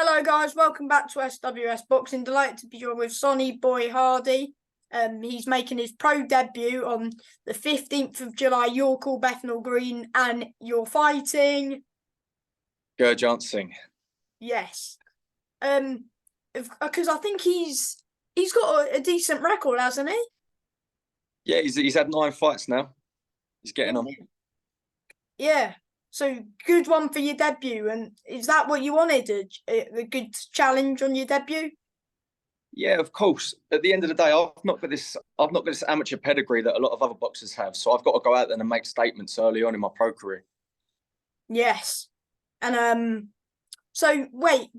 Hello guys, welcome back to SWS Boxing. Delighted to be joined with Sonny Boy Hardy. He's making his pro debut on the 15th of July. You're called Bethnal Green and you're fighting. Gurjant Singh. Yes. Because I think he's got a decent record, hasn't he? Yeah, he's had 9 fights now. He's getting on. Yeah. So good one for your debut. And is that what you wanted? A good challenge on your debut? Yeah, of course. At the end of the day, I've not got this amateur pedigree that a lot of other boxers have. So I've got to go out there and make statements early on in my pro career. Yes. And so wait,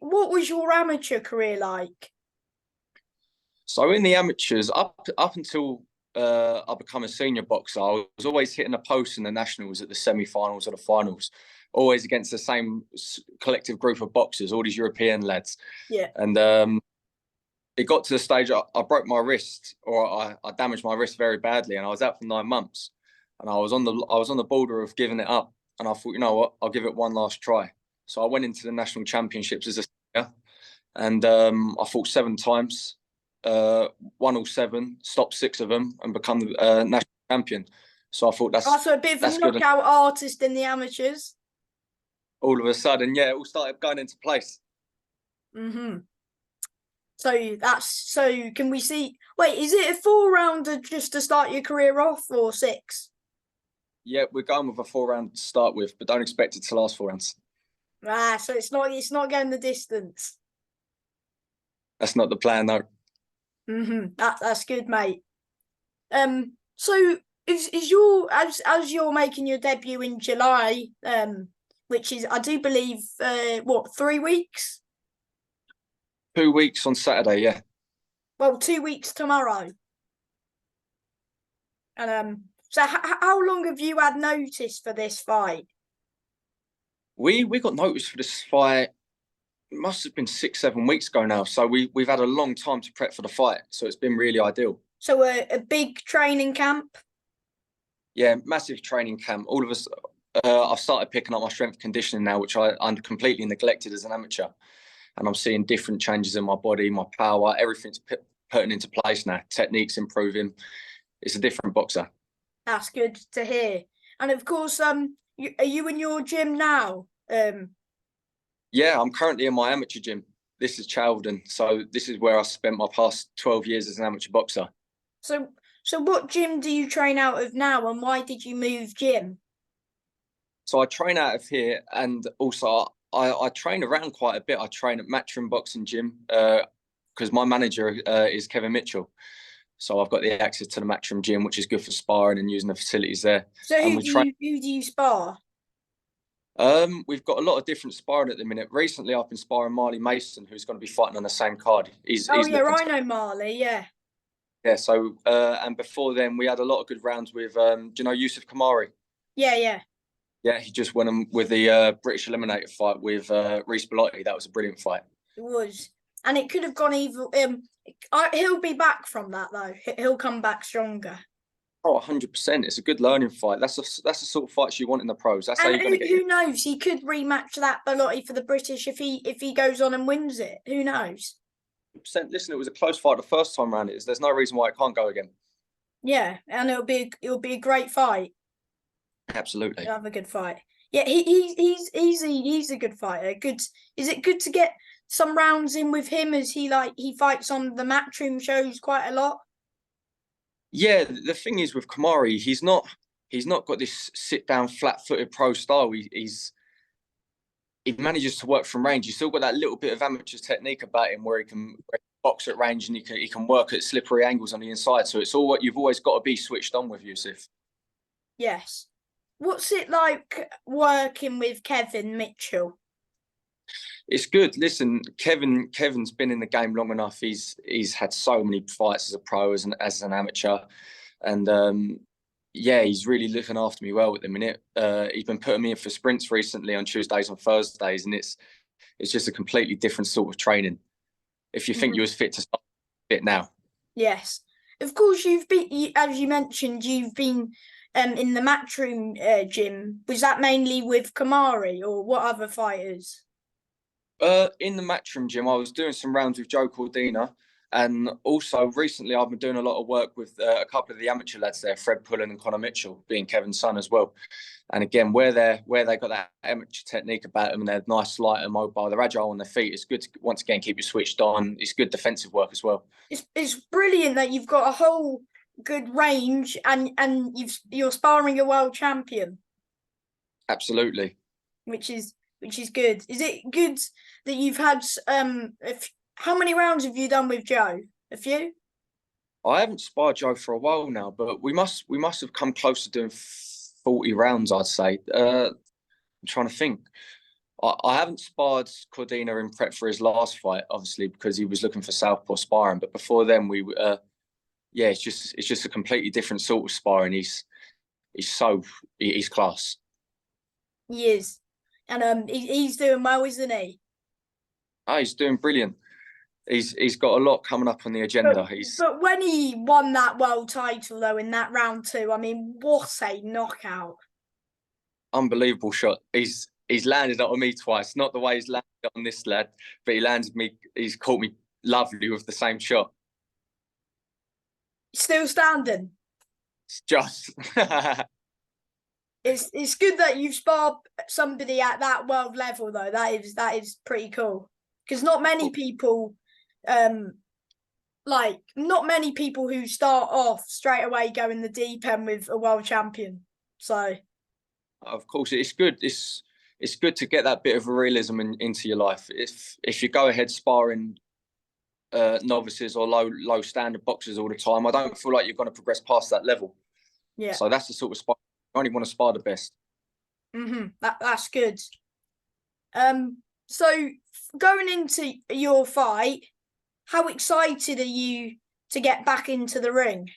what was your amateur career like? So in the amateurs, up until I become a senior boxer, I was always hitting the post in the nationals at the semi-finals or the finals, always against the same collective group of boxers, all these European lads. Yeah. And it got to the stage I broke my wrist, or I damaged my wrist very badly, and I was out for 9 months. And I was on the border of giving it up, and I thought, you know what, I'll give it one last try. So I went into the national championships as a senior, and I fought 7 times. Won all 7, stopped 6 of them, and become the national champion. So I thought that's also a bit of a knockout artist in the amateurs. All of a sudden, yeah, it all started going into place. So can we see? Wait, is it a 4-rounder just to start your career off, or 6? Yeah, we're going with a 4-round to start with, but don't expect it to last 4 rounds. So it's not going the distance. That's not the plan, though. That's good, mate. So is your as you're making your debut in July, which is I do believe 3 weeks? 2 weeks on Saturday, yeah. Well, 2 weeks tomorrow. And so how long have you had notice for this fight? We got notice for this fight. It must have been 6-7 weeks ago now. So we've had a long time to prep for the fight. So it's been really ideal. So a big training camp? Yeah, massive training camp. All of us, I've started picking up my strength conditioning now, which I completely neglected as an amateur. And I'm seeing different changes in my body, my power, everything's putting into place now. Technique's improving. It's a different boxer. That's good to hear. And of course, are you in your gym now? Yeah, I'm currently in my amateur gym. This is Chalden, so this is where I spent my past 12 years as an amateur boxer. So what gym do you train out of now, and why did you move gym? So I train out of here, and also I train around quite a bit. I train at Matchroom Boxing Gym because my manager is Kevin Mitchell. So I've got the access to the Matchroom Gym, which is good for sparring and using the facilities there. So who do you spar? We've got a lot of different sparring at the minute. Recently, I've been sparring Marley Mason, who's going to be fighting on the same card. I know Marley, yeah. Yeah, so, and before then, we had a lot of good rounds with, do you know Yusuf Kamari? Yeah. Yeah, he just won with the British Eliminator fight with Reece Bellotti. That was a brilliant fight. It was. And it could have gone either. He'll be back from that, though. He'll come back stronger. Oh, 100%. It's a good learning fight. That's the sort of fights you want in the pros. That's how you're going to get. Who knows? He could rematch that Bellotti for the British if he goes on and wins it. Who knows? Listen, it was a close fight the first time around. There's no reason why it can't go again. Yeah, and it'll be a great fight. Absolutely. He'll have a good fight. Yeah, he's a good fighter. Good. Is it good to get some rounds in with him as he fights on the Matchroom shows quite a lot? Yeah, the thing is with Kamari, he's not got this sit down, flat footed pro style. He manages to work from range. He's still got that little bit of amateur technique about him where he can box at range and he can work at slippery angles on the inside. So it's all what you've always got to be switched on with, Yusuf. Yes. What's it like working with Kevin Mitchell? It's good. Listen, Kevin's been in the game long enough. He's had so many fights as a pro, as an amateur, and yeah, he's really looking after me well at the minute. He's been putting me in for sprints recently on Tuesdays and Thursdays, and it's just a completely different sort of training. If you think you was fit to start, fit now. Yes, of course you've been, as you mentioned, you've been in the Matchroom gym. Was that mainly with Kamari, or what other fighters? In the Matchroom gym, I was doing some rounds with Joe Cordina, and also recently I've been doing a lot of work with a couple of the amateur lads there, Fred Pullen and Connor Mitchell, being Kevin's son as well. And again, where they got that amateur technique about them, and they're nice, light and mobile, they're agile on their feet. It's good to once again keep you switched on. It's good defensive work as well. It's brilliant that you've got a whole good range, and you're sparring a world champion. Absolutely. Which is good. Is it good that you've had how many rounds have you done with Joe? A few? I haven't sparred Joe for a while now, but we must have come close to doing 40 rounds, I'd say. I'm trying to think. I haven't sparred Cordina in prep for his last fight, obviously, because he was looking for southpaw sparring. But before then, it's just a completely different sort of sparring. He's class. He is, and he's doing well, isn't he? Oh, he's doing brilliant. He's got a lot coming up on the agenda. But when he won that world title though in that round 2, I mean, what a knockout! Unbelievable shot. He's landed it on me twice. Not the way he's landed it on this lad, but he's caught me lovely with the same shot. Still standing. It's just It's good that you've sparred somebody at that world level though. That is pretty cool. Because not many people not many people who start off straight away go in the deep end with a world champion. So of course it's good. It's good to get that bit of realism into your life. If you go ahead sparring novices or low standard boxers all the time, I don't feel like you're going to progress past that level. Yeah. So that's the sort of spar. You only want to spar the best. That's good. So going into your fight, how excited are you to get back into the ring?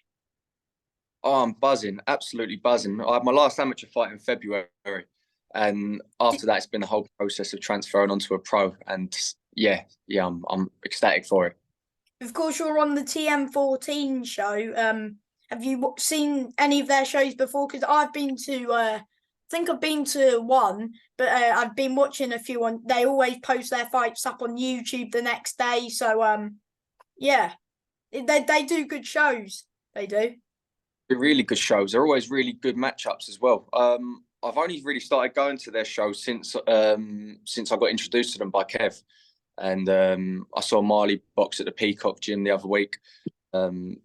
Oh, I'm buzzing, absolutely buzzing. I had my last amateur fight in February, and after that, it's been the whole process of transferring onto a pro. And I'm ecstatic for it. Of course, you're on the TM14 show. Have you seen any of their shows before? Because I've been to, I think I've been to one, but I've been watching a few on. They always post their fights up on YouTube the next day. So, they do good shows. They do. They're really good shows. They're always really good matchups as well. I've only really started going to their shows since I got introduced to them by Kev, and I saw Marley box at the Peacock Gym the other week, they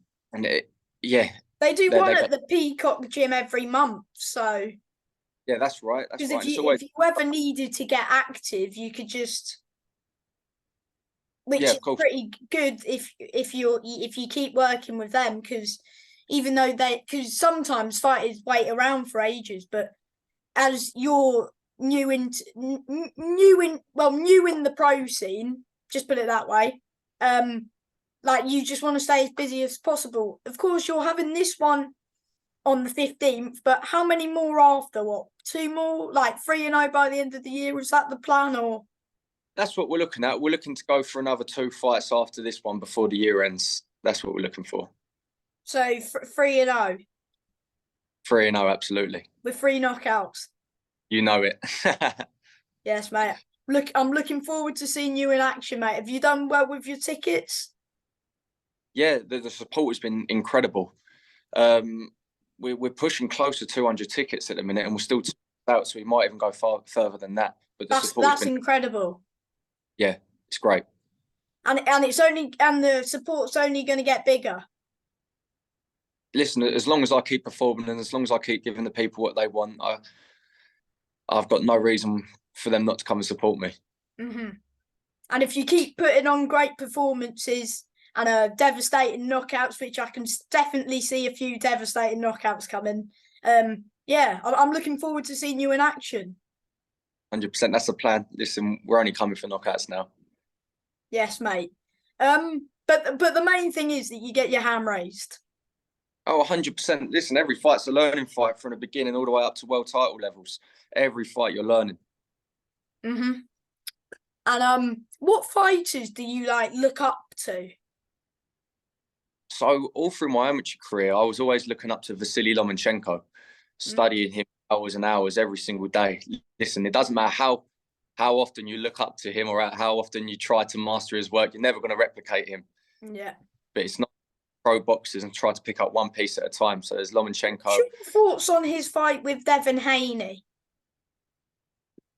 do one at the Peacock Gym every month. So yeah, that's right. Because if you ever needed to get active, you could just, which is pretty good if you keep working with them, because even though because sometimes fighters wait around for ages, but as you're new in the pro scene, just put it that way, you just want to stay as busy as possible. Of course, you're having this one on the 15th, but how many more after? What, 2 more? 3-0 by the end of the year? Is that the plan, or? That's what we're looking at. We're looking to go for another 2 fights after this one before the year ends. That's what we're looking for. So 3-0. 3-0, absolutely. With 3 knockouts. You know it. Yes, mate. Look, I'm looking forward to seeing you in action, mate. Have you done well with your tickets? Yeah, the support has been incredible. We're pushing close to 200 tickets at the minute, and we're still out, so we might even go further than that. But that's incredible. Yeah, it's great. And the support's only going to get bigger. Listen, as long as I keep performing and as long as I keep giving the people what they want, I've got no reason for them not to come and support me. And if you keep putting on great performances and devastating knockouts, which I can definitely see a few devastating knockouts coming, I'm looking forward to seeing you in action. 100%, that's the plan. Listen, we're only coming for knockouts now. Yes, mate. But the main thing is that you get your hand raised. Oh, 100%. Listen, every fight's a learning fight from the beginning all the way up to world title levels. Every fight you're learning. And what fighters do you look up to? So all through my amateur career, I was always looking up to Vasily Lomachenko, studying him hours and hours every single day. Listen, it doesn't matter how often you look up to him or how often you try to master his work. You're never going to replicate him. Yeah. But it's not pro boxers and try to pick up one piece at a time. So there's Lomachenko. Your thoughts on his fight with Devin Haney?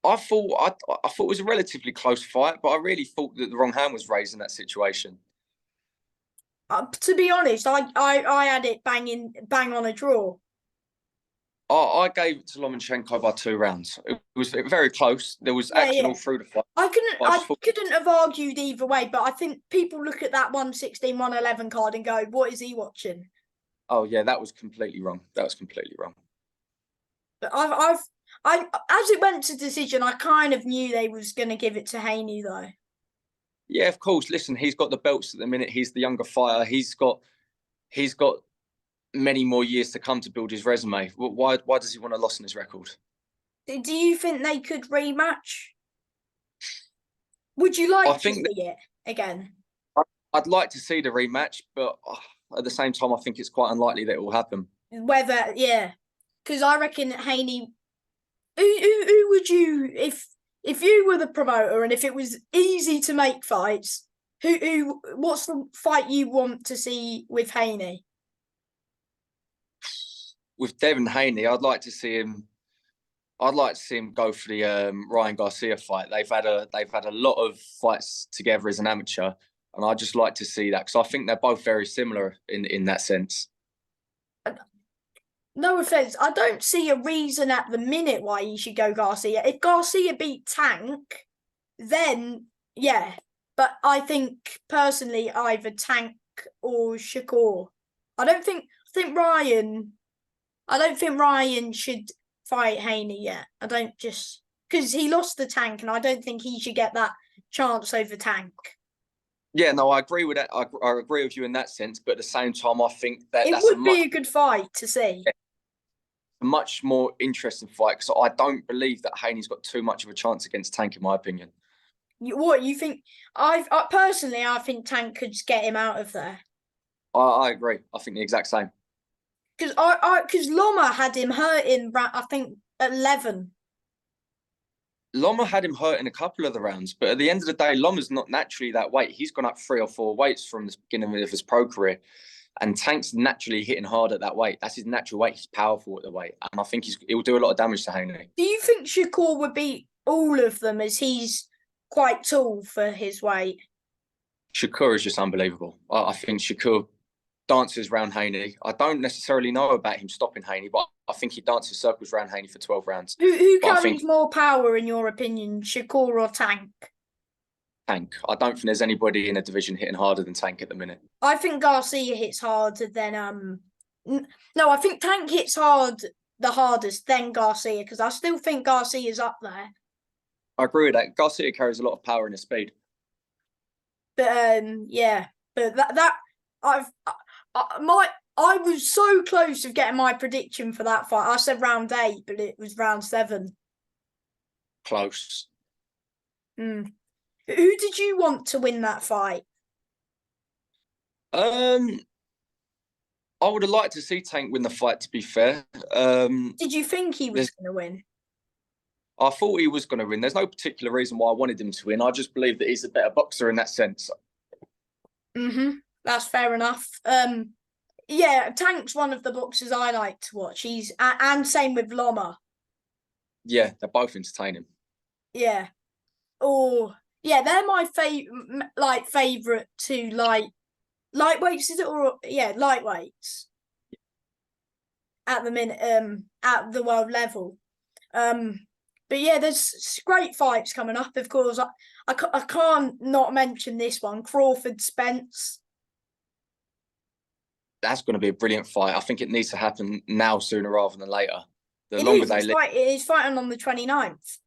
I thought it was a relatively close fight, but I really thought that the wrong hand was raised in that situation. To be honest, I had it bang on a draw. I gave it to Lomachenko by 2 rounds. It was very close. There was action all through the fight. I couldn't have argued either way, but I think people look at that 116, 111 card and go, what is he watching? Oh yeah, that was completely wrong. That was completely wrong. But as it went to decision, I kind of knew they was going to give it to Haney though. Yeah, of course. Listen, he's got the belts at the minute. He's the younger fighter. He's got many more years to come to build his resume. Why does he want a loss in his record? Do you think they could rematch? Would you like to see it again? I'd like to see the rematch, but at the same time, I think it's quite unlikely that it will happen. Whether, yeah, because I reckon Haney. Who would you, if you were the promoter and if it was easy to make fights, what's the fight you want to see with Haney? With Devin Haney, I'd like to see him go for the Ryan Garcia fight. They've had a lot of fights together as an amateur, and I'd just like to see that because I think they're both very similar in that sense. No offense, I don't see a reason at the minute why he should go Garcia. If Garcia beat Tank, then yeah. But I think personally either Tank or Shakur. I don't think Ryan should fight Haney yet. I don't just because he lost the Tank, and I don't think he should get that chance over Tank. Yeah, no, I agree with that. I agree with you in that sense, but at the same time, I think that it would be a good fight to see. A much more interesting fight because I don't believe that Haney's got too much of a chance against Tank, in my opinion. What you think? I personally, I think Tank could just get him out of there. I agree. I think the exact same. Because Loma had him hurt in, I think, 11. Loma had him hurt in a couple of the rounds, but at the end of the day, Loma's not naturally that weight. He's gone up 3 or 4 weights from the beginning of his pro career. And Tank's naturally hitting hard at that weight. That's his natural weight. He's powerful at the weight. And I think he'll do a lot of damage to Haney. Do you think Shakur would beat all of them as he's quite tall for his weight? Shakur is just unbelievable. I think Shakur dances around Haney. I don't necessarily know about him stopping Haney, but I think he dances circles around Haney for 12 rounds. Who carries more power, in your opinion, Shakur or Tank? Tank. I don't think there's anybody in a division hitting harder than Tank at the minute. I think Garcia hits harder than no, I think Tank hits the hardest, then Garcia, because I still think Garcia's up there. I agree with that. Garcia carries a lot of power and his speed. But yeah, but I was so close of getting my prediction for that fight. I said round 8, but it was round 7. Close. Who did you want to win that fight? I would have liked to see Tank win the fight, to be fair. Did you think he was going to win? I thought he was going to win. There's no particular reason why I wanted him to win. I just believe that he's a better boxer in that sense. That's fair enough. Yeah, Tank's one of the boxers I like to watch. And same with Loma. Yeah, they're both entertaining. Yeah. Oh, yeah, they're my favorite to lightweights, is it? Or yeah, lightweights at the minute, at the world level. But yeah, there's great fights coming up. Of course, I can't not mention this one, Crawford Spence. That's going to be a brilliant fight. I think it needs to happen now sooner rather than later. The longer they live. It is fighting on the 29th.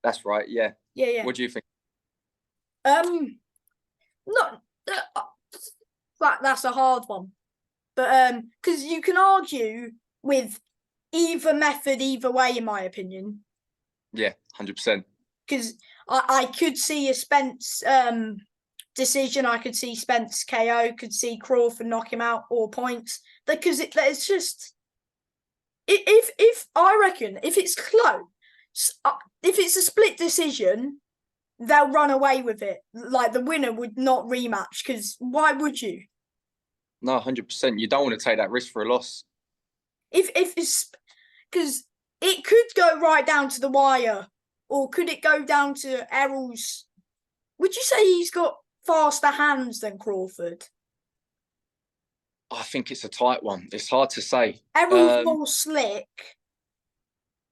That's right. Yeah. Yeah. What do you think? Not that's a hard one, but because you can argue with either method either way, in my opinion. Yeah, 100%. Because I could see a Spence decision. I could see Spence KO. Could see Crawford knock him out or points. Because it's just if I reckon if it's close, if it's a split decision, they'll run away with it. Like the winner would not rematch, because why would you? No, 100%. You don't want to take that risk for a loss. If it's because it could go right down to the wire, or could it go down to Errol's? Would you say he's got faster hands than Crawford? I think it's a tight one. It's hard to say. Errol's more slick.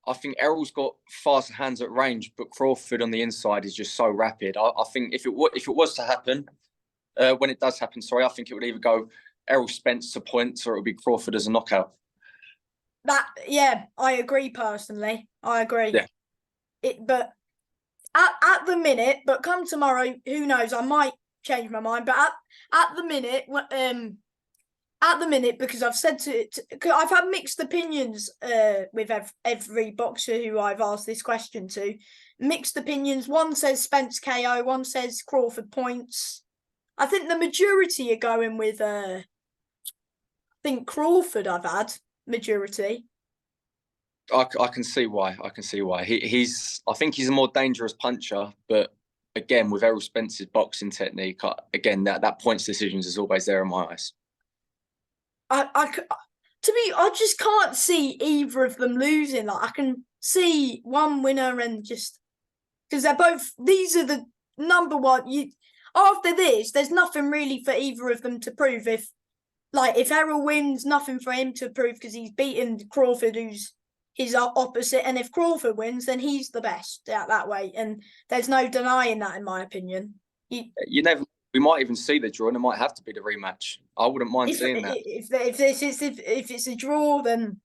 I think Errol's got faster hands at range, but Crawford on the inside is just so rapid. I think if it was to happen, when it does happen, sorry, I think it would either go Errol Spence to points or it would be Crawford as a knockout. I agree personally. I agree. Yeah. But at the minute, but come tomorrow, who knows? I might change my mind. But at the minute, because I've said I've had mixed opinions with every boxer who I've asked this question to. Mixed opinions. One says Spence KO, one says Crawford points. I think the majority are going with I think Crawford. I've had majority. I can see why. I can see why. I think he's a more dangerous puncher, but again, with Errol Spence's boxing technique, again, that points decisions is always there in my eyes. To me, I just can't see either of them losing. Like I can see one winner and just because they're both. These are the number one. After this, there's nothing really for either of them to prove. If Errol wins, nothing for him to prove because he's beaten Crawford, who's his opposite. And if Crawford wins, then he's the best that way. And there's no denying that, in my opinion. You never. We might even see the draw, and it might have to be the rematch. I wouldn't mind seeing that. If it's a draw, then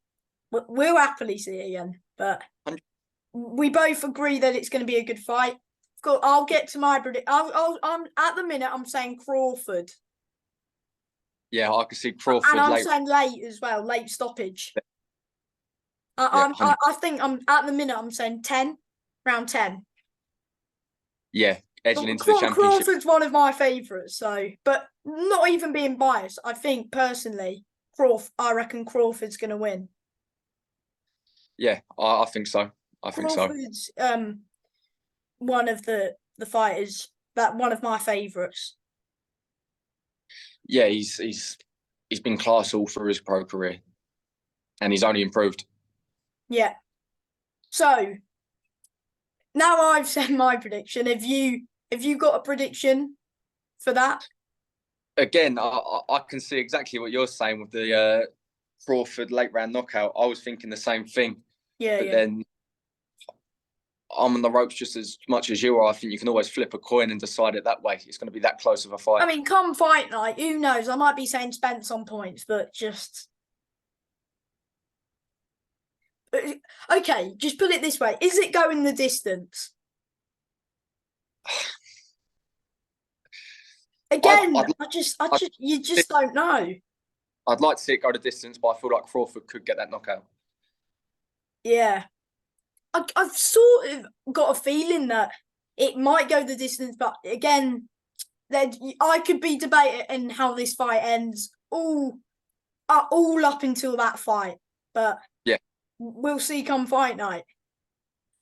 we'll happily see it again. But we both agree that it's going to be a good fight. I'll get to my prediction. I'm at the minute. I'm saying Crawford. Yeah, I can see Crawford. And I'm saying late as well, late stoppage. I think I'm at the minute. I'm saying 10, round 10. Yeah, edging into the championship. Crawford's one of my favourites, but not even being biased, I think personally, I reckon Crawford's going to win. Yeah, I think so. Crawford's one of the fighters one of my favourites. Yeah, he's been class all through his pro career, and he's only improved. Yeah. So now I've said my prediction. Have you got a prediction for that? Again, I can see exactly what you're saying with the Crawford late round knockout. I was thinking the same thing. Yeah, but then I'm on the ropes just as much as you are. I think you can always flip a coin and decide it that way. It's going to be that close of a fight. I mean, come fight night, who knows? I might be saying Spence on points, but just okay. Just put it this way: is it going the distance? Again, you just don't know. I'd like to see it go the distance, but I feel like Crawford could get that knockout. Yeah. I've sort of got a feeling that it might go the distance, but again, I could be debating how this fight ends all up until that fight. But yeah, we'll see come fight night.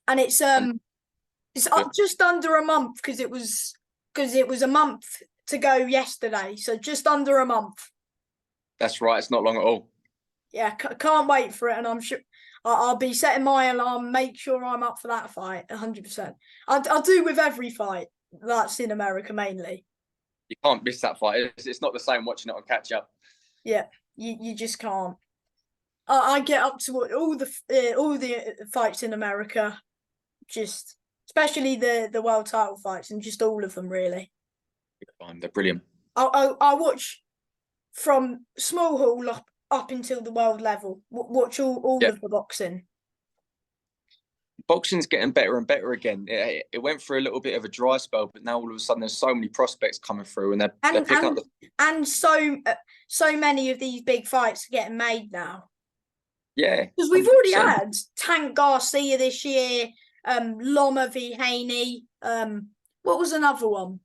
And it's just under a month because it was a month to go yesterday, so just under a month. That's right. It's not long at all. Yeah, can't wait for it, and I'm sure I'll be setting my alarm. Make sure I'm up for that fight, 100%. I'll do with every fight that's in America mainly. You can't miss that fight. It's not the same watching it on catch up. Yeah, you just can't. I get up to all the fights in America, just especially the world title fights, and just all of them really. They're brilliant. I watch from small hall up until the world level. Watch all of the boxing. Boxing's getting better and better again. It went through a little bit of a dry spell, but now all of a sudden there's so many prospects coming through, and they're picking up and so many of these big fights are getting made now. Yeah, because we've already had Tank Garcia this year, Loma v Haney. What was another one?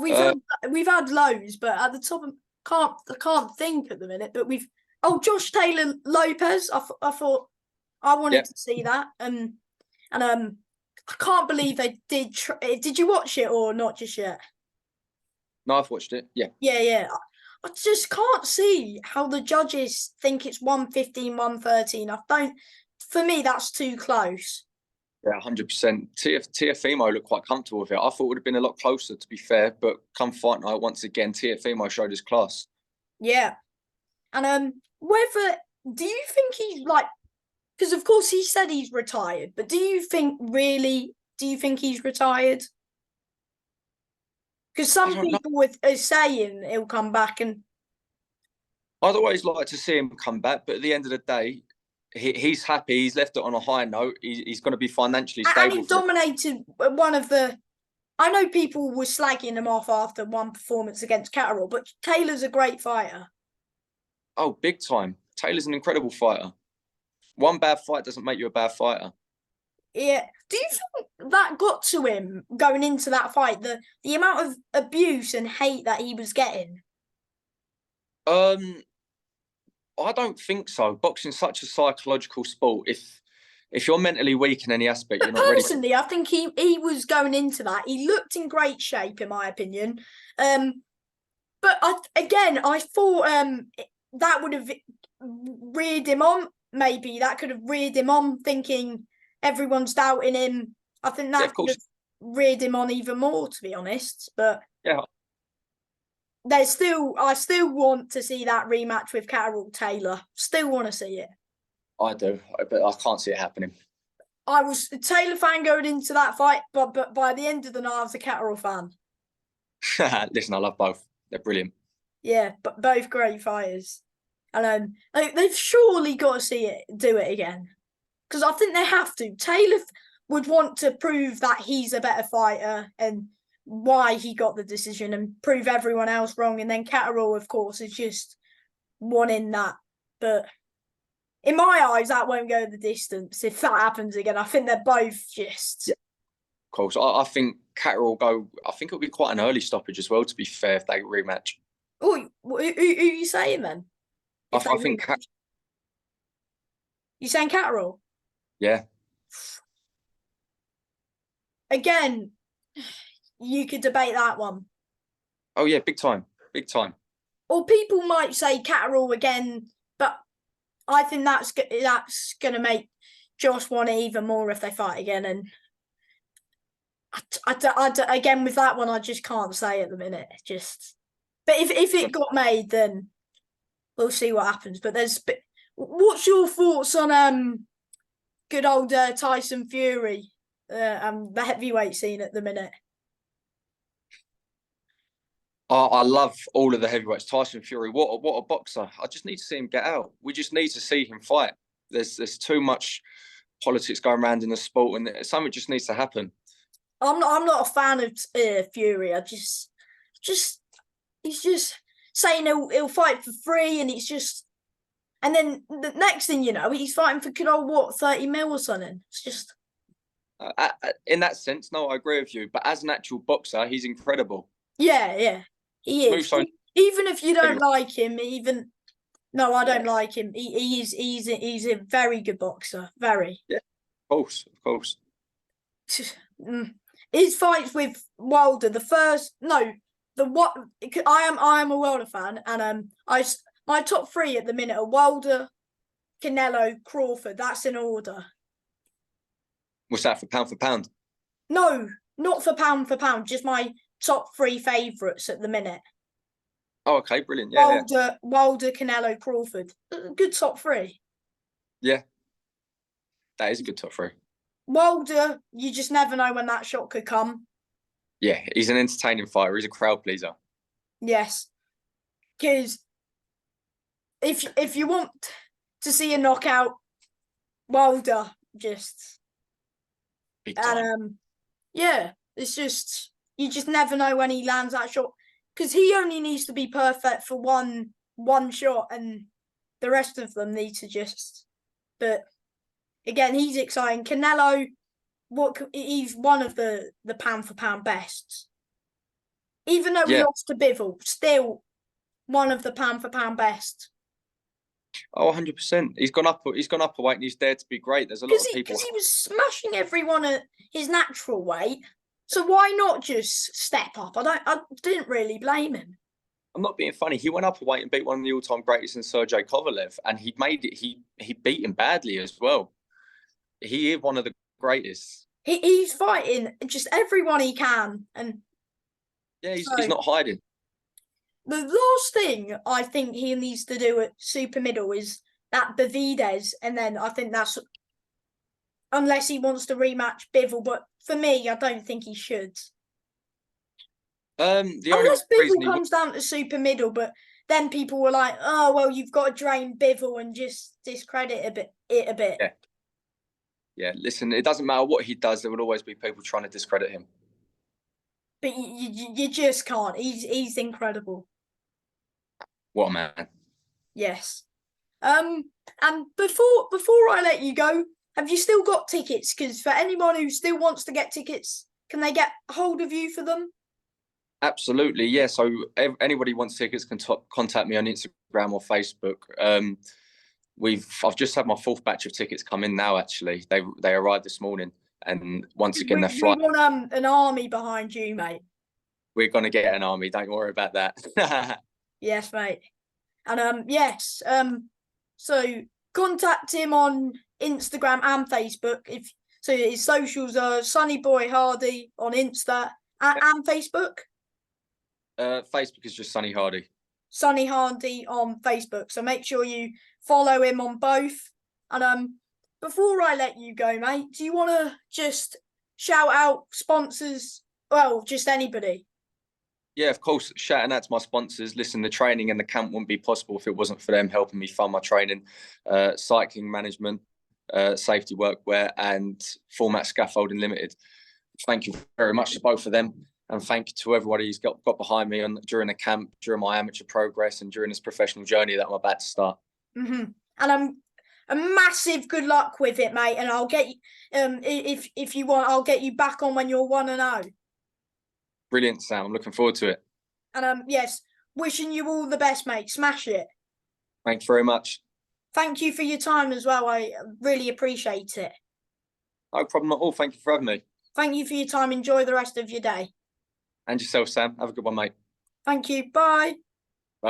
We've had loads, but at the top, I can't think at the minute. But Josh Taylor Lopez. I thought I wanted Yeah. to see that. And I can't believe they did. Did you watch it or not just yet? No, I've watched it. Yeah. Yeah, yeah. I just can't see how the judges think it's 115, 113. I don't. For me, that's too close. Yeah, 100%. Tiafimo looked quite comfortable with it. I thought it would have been a lot closer, to be fair. But come fight night, once again, Tiafimo showed his class. Yeah, and whether do you think he's like? Because of course he said he's retired, but do you think really? Do you think he's retired? Because I some don't know. people are saying he'll come back, and I'd always like to see him come back, but at the end of the day, he's happy. He's left it on a high note. He's going to be financially stable he for the. dominated one of the. I know people were slagging him off after one performance against Catterall, but Taylor's a great fighter. Oh, big time. Taylor's an incredible fighter. One bad fight doesn't make you a bad fighter. Yeah. Do you think that got to him going into that fight? The amount of abuse and hate that he was getting. Um, I don't think so. Boxing's such a psychological sport. If you're mentally weak in any aspect, you're But not ready for. personally, I think he was going into that. He looked in great shape, in my opinion. But I thought that would have reared him on. Maybe that could have reared him on, thinking everyone's doubting him. I think Yeah, that of could course. have reared him on even more, to be honest. But Yeah, I still want to see that rematch with Carol Taylor. Still want to see it. I do, but I can't see it happening. I was a Taylor fan going into that fight, but by the end of the night, I was a Catterall fan. Listen, I love both. They're brilliant. Yeah, but both great fighters, and they've surely got to see it do it again because I think they have to. Taylor would want to prove that he's a better fighter and why he got the decision and prove everyone else wrong. And then Catterall, of course, is just wanting that. But in my eyes, that won't go the distance if that happens again. I think they're both just. Yeah, of course. I think Catter will go. I think it'll be quite an early stoppage as well. To be fair, if they rematch. Oh, who are you saying then? I, If they I think. rematch, you saying Catterall Yeah. again? You could debate that one. Oh yeah, big time, big time. Or people might say Catterall again, but I think that's going to make Josh want it even more if they fight again. And again with that one, I just can't say at the minute. But if it got made, then we'll see what happens. But what's your thoughts on good old Tyson Fury and the heavyweight scene at the minute? I love all of the heavyweights. Tyson Fury, what a boxer! I just need to see him get out. We just need to see him fight. There's too much politics going around in the sport, and something just needs to happen. I'm not a fan of Fury. Just he's just saying he'll fight for free, and and then the next thing you know, he's fighting for good old what 30 mil or something. It's just In that sense, no, I agree with you. But as an actual boxer, he's incredible. yeah, he is. Moves so. Even if you don't like him, even no, I don't like him. He's a very good boxer. Very. Yeah, of course, of course. His fights with Wilder, what I am a Wilder fan, and my top three at the minute are Wilder, Canelo, Crawford. That's in order. What's that for pound for pound? No, not for pound, just my top three favourites at the minute. Oh, okay, brilliant. Yeah, Wilder, Canelo, Crawford. Good top three. yeah. That is a good top three. Wilder, you just never know when that shot could come. Yeah, he's an entertaining fighter. He's a crowd pleaser. Yes, because if you want to see a knockout, Wilder just Big time. and yeah, it's just you just never know when he lands that shot because he only needs to be perfect for one shot, and the rest of them need to just. But again, he's exciting. Canelo, he's one of the pound for pound bests. Even though we lost to Bivol, still one of the pound for pound best. Oh, 100%. He's gone up. He's gone up a weight, and he's dared to be great. There's a lot Because of people. he was smashing everyone at his natural weight. So why not just step up? I didn't really blame him. I'm not being funny. He went up a weight and beat one of the all-time greatest in Sergey Kovalev, and he made it. He beat him badly as well. He is one of the greatest. He's fighting just everyone he can, and Yeah, so he's not hiding. the last thing I think he needs to do at super middle is that Bevides, and then I think that's unless he wants to rematch Bivol. But for me, I don't think he should. The only Unless reason Bivol he comes down to super middle, but then people were like, "Oh well, you've got to drain Bivol and just discredit it a bit." yeah, yeah. Listen, it doesn't matter what he does. There will always be people trying to discredit him. But you just can't. He's incredible. What a man. Yes. And before I let you go, have you still got tickets? Because for anyone who still wants to get tickets, can they get hold of you for them? Absolutely, yeah. So anybody who wants tickets can contact me on Instagram or Facebook. I've just had my fourth batch of tickets come in now. Actually, they arrived this morning, and once again, they're We flying. want an army behind you, mate. We're gonna get an army. Don't worry about that. Yes, mate. And yes. So contact him on Instagram and Facebook. If so, his socials are Sonny Boy Hardy on Insta and Facebook. Facebook is just Sonny Hardy. Sonny Hardy on Facebook. So make sure you follow him on both. And before I let you go, mate, do you want to just shout out sponsors? Well, just anybody. Yeah, of course. Shouting out to my sponsors. Listen, the training and the camp wouldn't be possible if it wasn't for them helping me fund my training. Cycling Management, Safety Workwear, and Format Scaffolding Limited. Thank you very much to both of them. And thank you to everybody who's got behind me during the camp, during my amateur progress, and during this professional journey that I'm about to start. Mm-hmm. And I'm a massive good luck with it, mate. And I'll get you, if you want, I'll get you back on when you're 1-0. Brilliant, Sam. I'm looking forward to it. And yes, wishing you all the best, mate. Smash it. Thank you very much. Thank you for your time as well. I really appreciate it. No problem at all. Thank you for having me. Thank you for your time. Enjoy the rest of your day. And yourself, Sam. Have a good one, mate. Thank you. Bye.